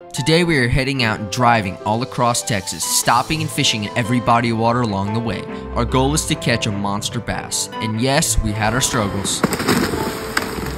Today we are heading out and driving all across Texas, stopping and fishing in every body of water along the way. Our goal is to catch a monster bass, and yes, we had our struggles.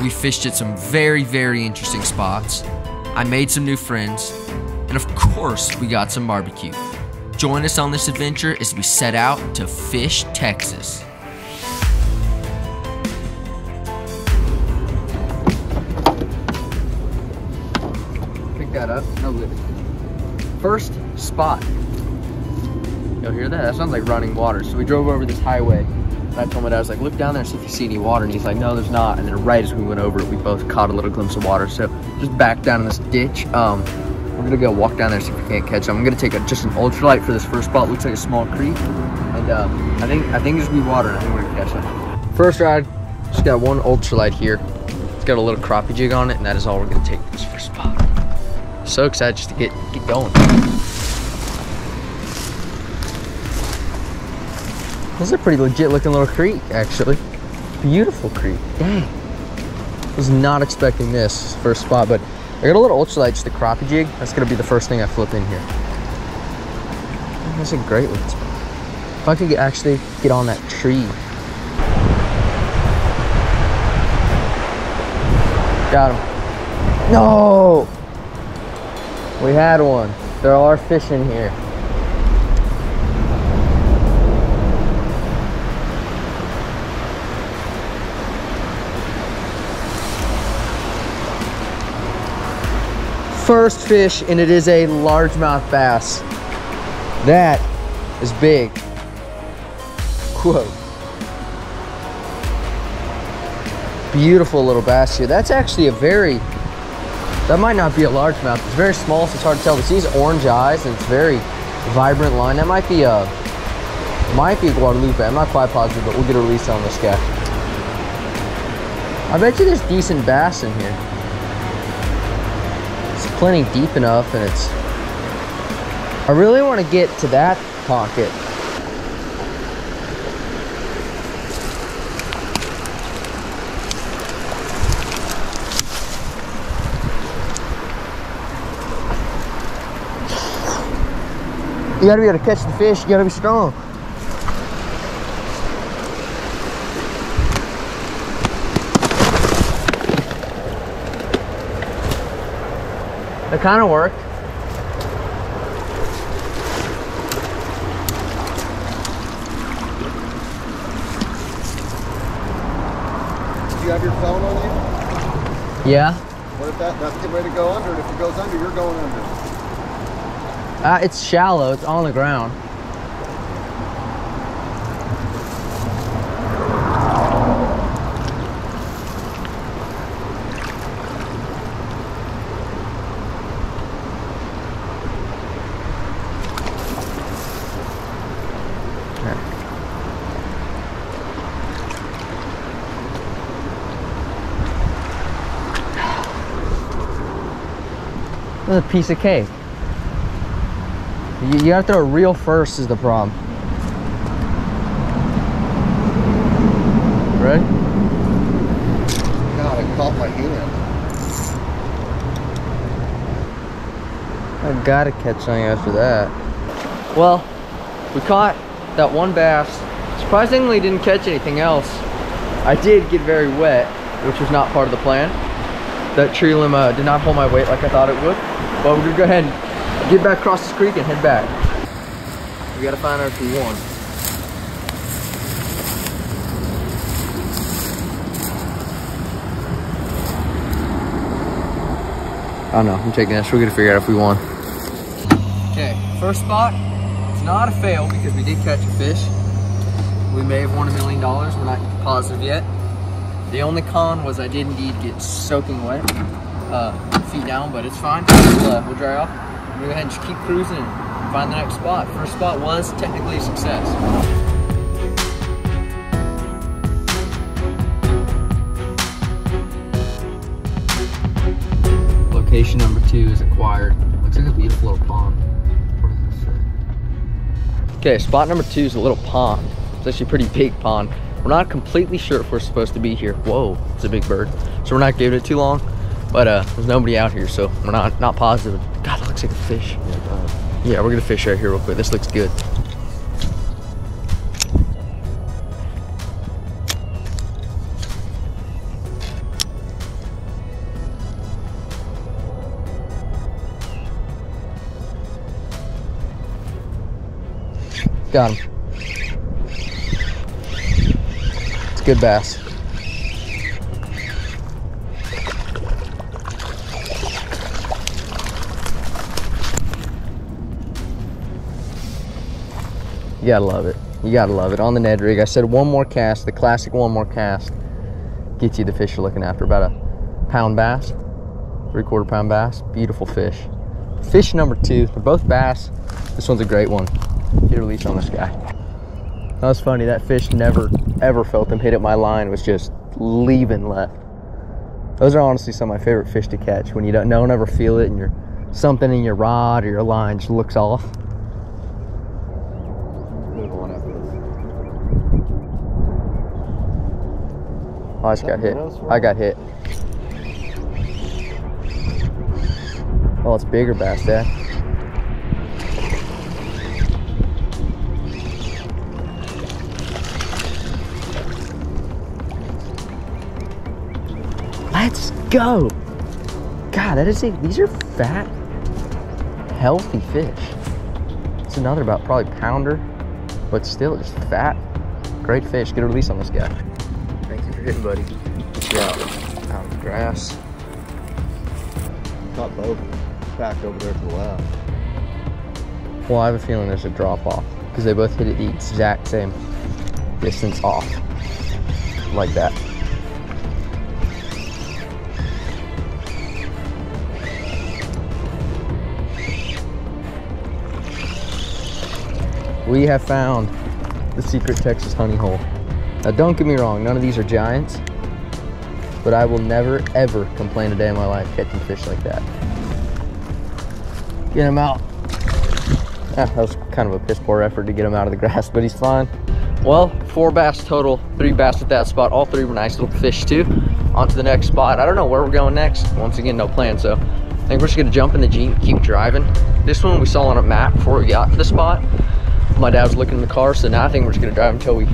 We fished at some very interesting spots. I made some new friends, and of course we got some barbecue. Join us on this adventure as we set out to fish Texas. That up, no lid. First spot. You'll hear that? That sounds like running water. So we drove over this highway. And I told my dad, I was like, look down there and see if you see any water. And he's like, no, there's not. And then right as we went over it, we both caught a little glimpse of water. So just back down in this ditch. We're gonna go walk down there and see if we can't catch them. I'm gonna take just an ultralight for this first spot. Looks like a small creek. And I think there's gonna be water, and I think we're gonna catch them. First ride, just got one ultralight here. It's got a little crappie jig on it, and that is all we're gonna take for this first spot. So excited just to get going. This is a pretty legit looking little creek, actually. Beautiful creek. Dang. Was not expecting this first spot, but I got a little ultralight, just a crappie jig. That's gonna be the first thing I flip in here. That's a great looking spot. If I could actually get on that tree. Got him. No! We had one. There are fish in here. First fish, and it is a largemouth bass. That is big. Whoa. Beautiful little bass here. That's actually a very, that might not be a largemouth. It's very small, so it's hard to tell. But see these orange eyes, and it's very vibrant line. That might be a Guadalupe. I'm not quite positive, but we'll get a release on this guy. I bet you there's decent bass in here. It's plenty deep enough, and it's, I really want to get to that pocket. You gotta be able to catch the fish, you gotta be strong. That kind of worked. Do you have your phone on you? Yeah. What if that's getting ready to go under, and if it goes under, you're going under? It's shallow, it's on the ground. That's a piece of cake. You gotta throw a reel first is the problem. Ready? God, it caught my hand. I gotta catch something after that. Well, we caught that one bass. Surprisingly, didn't catch anything else. I did get very wet, which was not part of the plan. That tree limb did not hold my weight like I thought it would. But we're gonna go ahead and get back across this creek and head back. We gotta find out if we won. I don't know, I'm taking this. We're gonna figure out if we won. Okay, first spot. It's not a fail because we did catch a fish. We may have won $1 million. We're not positive yet. The only con was I did indeed get soaking wet, feet down, but it's fine. We'll dry off. We'll go ahead and just keep cruising and find the next spot. First spot was technically a success. Location number 2 is acquired. Looks like a beautiful little pond. What does this say? Okay, spot number 2 is a little pond. It's actually a pretty big pond. We're not completely sure if we're supposed to be here. Whoa, it's a big bird. So we're not giving it too long. But there's nobody out here, so we're not positive. God, that looks like a fish. Yeah, we're gonna fish right here real quick. This looks good. Got him. It's a good bass. You gotta love it. You gotta love it. On the Ned rig, I said one more cast, the classic one more cast gets you the fish you're looking after. About a pound bass, 3/4 pound bass. Beautiful fish. Fish number 2, they're both bass. This one's a great one. Get a release on this guy. That was funny. That fish never ever felt him hit at my line. It was just leaving left. Those are honestly some of my favorite fish to catch, when you don't ever feel it and you're something in your rod or your line just looks off. Move on after this. Oh, I just got hit. I got hit. Oh, it's bigger bass, Dad. Let's go. God, these are fat, healthy fish. It's another about probably pounder, but still just fat. Great fish. Get a release on this guy. Thank you for hitting, buddy. Yeah, out of the grass. Caught both back over there to the left. Well, I have a feeling there's a drop off because they both hit it the exact same distance off, like that. We have found the secret Texas honey hole. Now don't get me wrong, none of these are giants, but I will never ever complain a day in my life catching fish like that. Get him out. That was kind of a piss poor effort to get him out of the grass, but he's fine. Well, 4 bass total, 3 bass at that spot. All 3 were nice little fish too. On to the next spot. I don't know where we're going next. Once again, no plan, so I think we're just gonna jump in the Jeep and keep driving. This one we saw on a map before we got to the spot. My dad was looking in the car, so now I think we're just gonna drive until we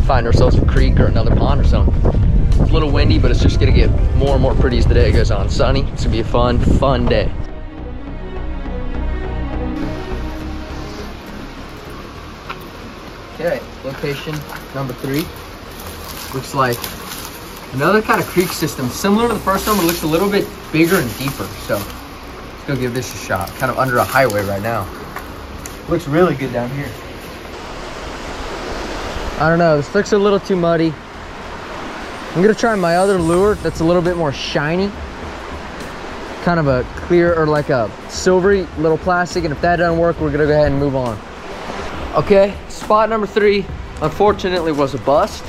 find ourselves a creek or another pond or something. It's a little windy, but it's just gonna get more and more pretty as the day goes on. Sunny, it's gonna be a fun day. Okay, location number 3. Looks like another kind of creek system, similar to the first one, but it looks a little bit bigger and deeper. So let's go give this a shot. Kind of under a highway right now. Looks really good down here. I don't know, this looks a little too muddy. I'm gonna try my other lure that's a little bit more shiny. Kind of a clear or like a silvery little plastic, and if that doesn't work, we're gonna go ahead and move on. Okay, spot number 3, unfortunately was a bust.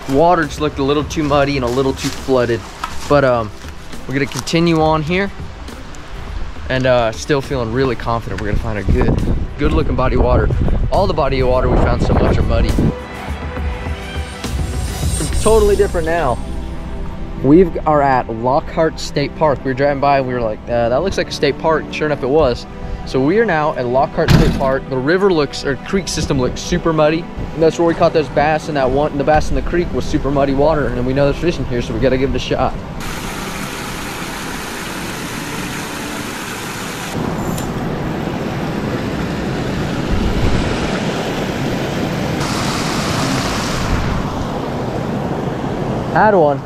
Water just looked a little too muddy and a little too flooded. But we're gonna continue on here. And still feeling really confident we're gonna find a good looking body of water. All the body of water we found so much are muddy. It's totally different now. We are at Lockhart State Park. We were driving by and we were like, that looks like a state park. Sure enough, it was. So we are now at Lockhart State Park. The river looks, or creek system looks super muddy. And that's where we caught those bass, and the bass in the creek was super muddy water. And we know there's fish in here, so we gotta give it a shot. Had one.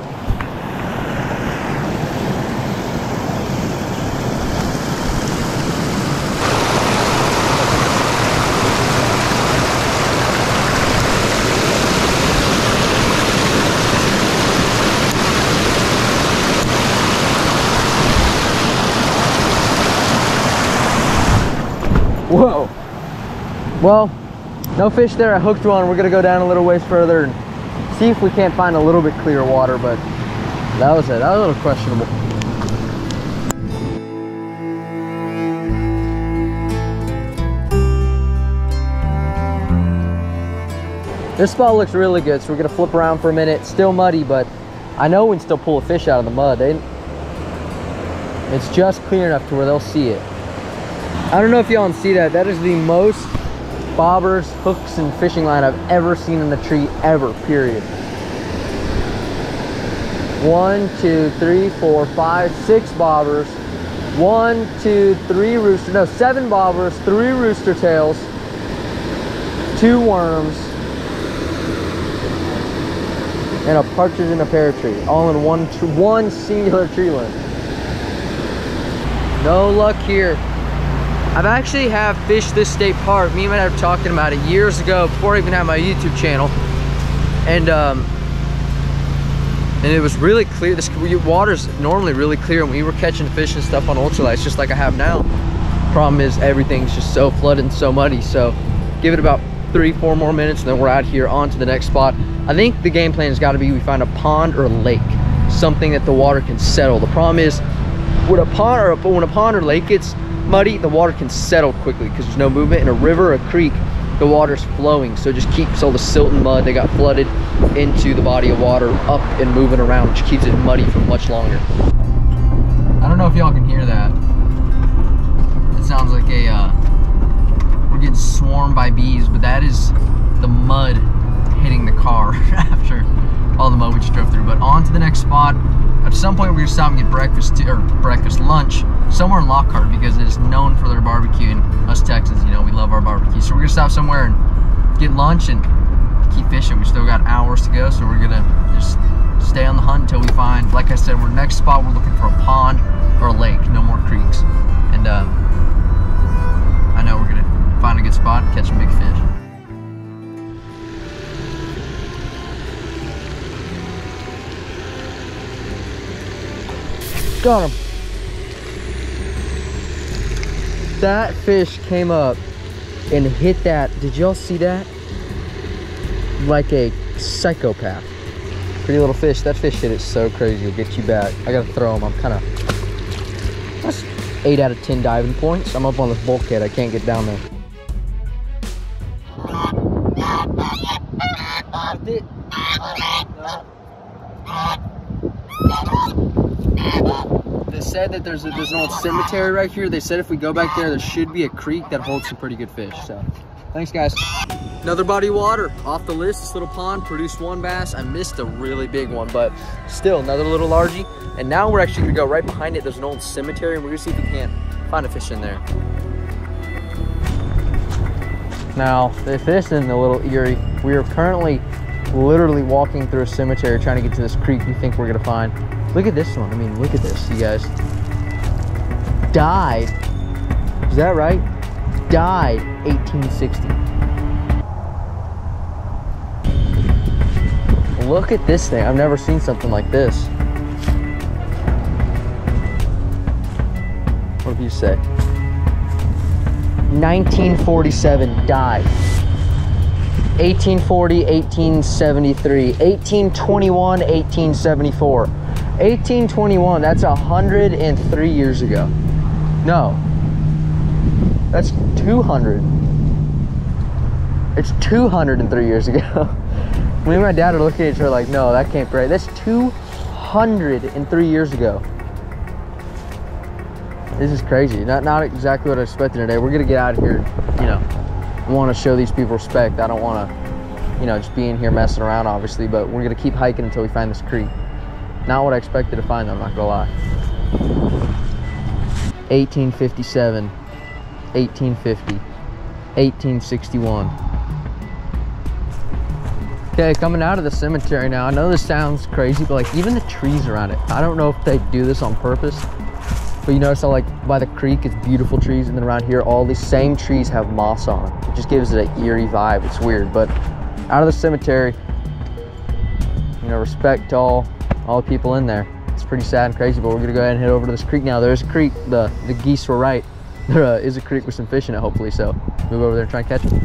Whoa. Well, no fish there. I hooked one. We're gonna go down a little ways further and see if we can't find a little bit clearer water, but that was it. That was a little questionable. This spot looks really good, so we're gonna flip around for a minute. Still muddy, but I know we can still pull a fish out of the mud. It's just clear enough to where they'll see it. I don't know if y'all can see that. That is the most bobbers, hooks, and fishing line I've ever seen in the tree, ever, period. 1, 2, 3, 4, 5, 6 bobbers. 1, 2, 3 rooster, no, 7 bobbers, 3 rooster tails, 2 worms, and a partridge in a pear tree, all in one singular tree limb. No luck here. I've actually have fished this state park. Me and my dad were talking about it years ago, before I even had my YouTube channel, and it was really clear. This water's normally really clear, and we were catching fish and stuff on ultralights just like I have now. Problem is everything's just so flooded and so muddy. So give it about 3-4 more minutes, and then we're out here on to the next spot. I think the game plan has got to be we find a pond or a lake, something that the water can settle. The problem is when a pond or lake gets muddy, the water can settle quickly because there's no movement. In a river or a creek, the water's flowing, so it just keeps all the silt and mud that got flooded into the body of water up and moving around, which keeps it muddy for much longer. I don't know if y'all can hear that. It sounds like we're getting swarmed by bees, but that is the mud hitting the car after all the mud we just drove through. But on to the next spot. At some point we're gonna stop and get lunch somewhere in Lockhart, because it is known for their barbecue, and us Texans, you know, we love our barbecue. So we're gonna stop somewhere and get lunch and keep fishing. We still got hours to go, so we're gonna just stay on the hunt until we find, like I said, next spot we're looking for a pond or a lake, no more creeks. And I know we're gonna find a good spot and catch some big fish. Got him. That fish came up and hit that. Did y'all see that? Like a psychopath. Pretty little fish. That fish hit it so crazy. It'll get you back. I gotta throw him. That's 8 out of 10 diving points. I'm up on this bulkhead. I can't get down there. They said that there's an old cemetery right here. They said if we go back there, there should be a creek that holds some pretty good fish. So, thanks guys. Another body of water off the list. This little pond produced 1 bass. I missed a really big one, but still another little largie. And now we're actually gonna go right behind it. There's an old cemetery, and we're gonna see if we can't find a fish in there. Now, if this isn't a little eerie, we are currently literally walking through a cemetery trying to get to this creek we think we're gonna find. Look at this one. I mean, look at this, you guys. Died. Is that right? Died 1860. Look at this thing. I've never seen something like this. What do you say? 1947, died. 1840, 1873, 1821, 1874. 1821, that's 103 years ago. No, that's 200. It's 203 years ago. Me and my dad are looking at each other like, no, that can't be right. That's 203 years ago. This is crazy. Not exactly what I expected today. We're gonna get out of here, you know. I want to show these people respect. I don't want to, you know, just be in here messing around, obviously, but we're gonna keep hiking until we find this creek. Not what I expected to find, I'm not gonna lie. 1857, 1850, 1861. Okay, coming out of the cemetery now. I know this sounds crazy, but like even the trees around it, I don't know if they do this on purpose, but you notice how like by the creek it's beautiful trees, and then around here all these same trees have moss on them. It just gives it an eerie vibe. It's weird, but out of the cemetery, you know, respect to all the people in there. It's pretty sad and crazy, but we're gonna go ahead and head over to this creek now. There's a creek. The geese were right. There is a creek with some fish in it, hopefully, so move over there and try and catch them.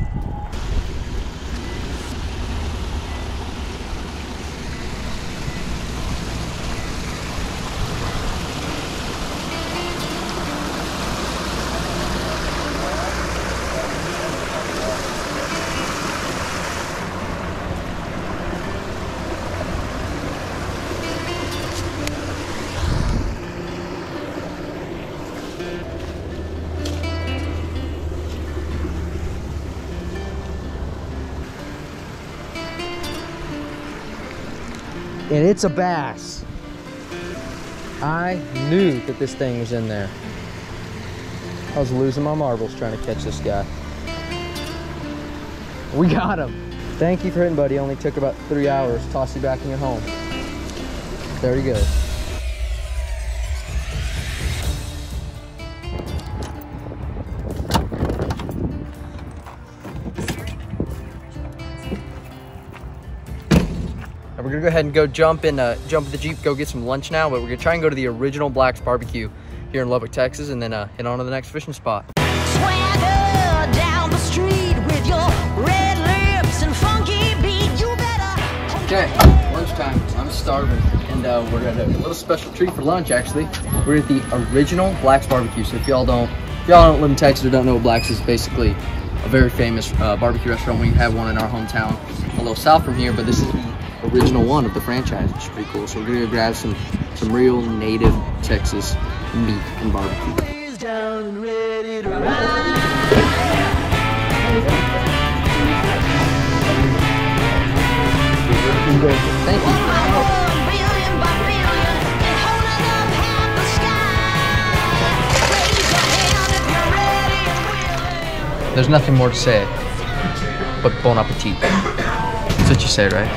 And it's a bass. I knew that this thing was in there. I was losing my marbles trying to catch this guy. We got him. Thank you for hitting, buddy. Only took about 3 hours. Toss you back in your home. There he goes. We're gonna go ahead and go jump in the Jeep, go get some lunch now, but we're gonna try and go to the original Black's Barbecue here in Lubbock, Texas, and then head on to the next fishing spot. Swagger down the street with your red lips and funky beat. You better. Okay, lunchtime. I'm starving, and we're at a little special treat for lunch. Actually, we're at the original Black's Barbecue. So if y'all don't live in Texas or don't know what Black's is, basically a very famous barbecue restaurant. We have one in our hometown, a little south from here, but this is the original one of the franchise, which is pretty cool. So we're gonna go grab some real native Texas meat and barbecue. Thank you. There's nothing more to say, but bon appetit. That's what you say, right?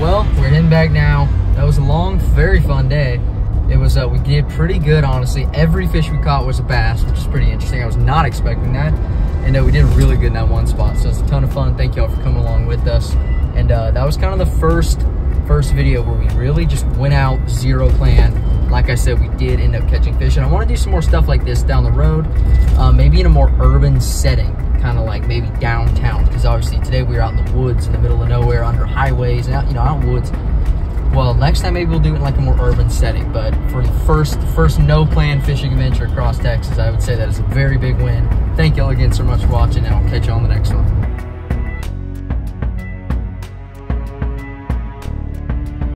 Well, we're heading back now. That was a long, very fun day. It was, we did pretty good, honestly. Every fish we caught was a bass, which is pretty interesting. I was not expecting that. And we did really good in that one spot. So it's a ton of fun. Thank y'all for coming along with us. And that was kind of the first video where we really just went out, zero plan. Like I said, we did end up catching fish. And I want to do some more stuff like this down the road, maybe in a more urban setting. Kind of like maybe downtown, because obviously today we were out in the woods in the middle of nowhere under highways and out, out in woods. Well, next time maybe we'll do it in like a more urban setting, but for the first no plan fishing adventure across Texas, I would say that is a very big win. Thank y'all again so much for watching, and I'll catch you on the next one.